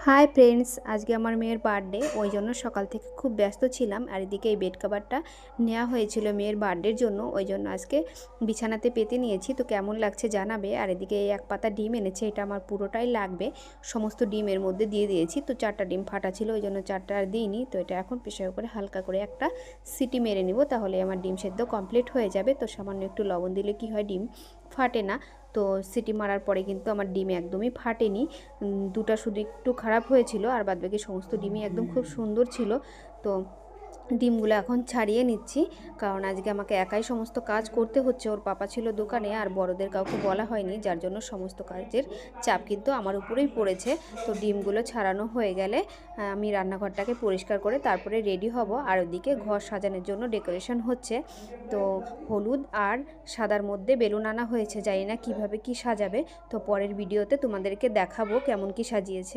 Hi friends, আজকে আমার মেয়ের বার্থডে, ওই জন্য সকাল থেকে খুব ব্যস্ত ছিলাম। আর এদিকে এই বেড কভারটা নেওয়া হয়েছিল মেয়ের বার্থডের জন্য, ওই জন্য আজকে বিছানাতে পেতে নিয়েছি। তো কেমন লাগছে জানাবে। আর এদিকে এই এক পাতা ডিম এনেছে, এটা আমার পুরোটাই লাগবে, সমস্ত ডিমের মধ্যে দিয়ে দিয়েছি। তো 4টা ডিম ফাটা ছিল, ওই জন্য 4টা আর দিইনি। তো এটা এখন প্রেসার করে হালকা করে একটা সিটি মেরে নিব, তাহলে আমার ডিম সেদ্ধ কমপ্লিট হয়ে যাবে। তো সামান্য একটু লবণ দিলে কি হয়, ডিম ফাটে না। তো সিটি মারার পরে কিন্তু আমার ডিম একদমই ফাটেনি, দুটো শুধু একটু খারাপ হয়েছিল, আর বাদবাকি সমস্ত ডিমই একদম খুব সুন্দর ছিল। তো ডিমগুলো এখন ছাড়িয়ে নিচ্ছি, কারণ আজকে আমাকে একাই সমস্ত কাজ করতে হচ্ছে। ওর পাপা ছিল দোকানে, আর বড়দের কাউকে বলা হয়নি, যার জন্য সমস্ত কাজের চাপ কিন্তু আমার উপরেই পড়েছে। তো ডিমগুলো ছাড়ানো হয়ে গেলে আমি রান্নাঘরটাকে পরিষ্কার করে তারপরে রেডি হব। আর ওদিকে ঘর সাজানোর জন্য ডেকোরেশন হচ্ছে। তো হলুদ আর সাদার মধ্যে বেলুন আনা হয়েছে, জানি না কীভাবে কি সাজাবে। তো পরের ভিডিওতে তোমাদেরকে দেখাবো কেমন কি সাজিয়েছে।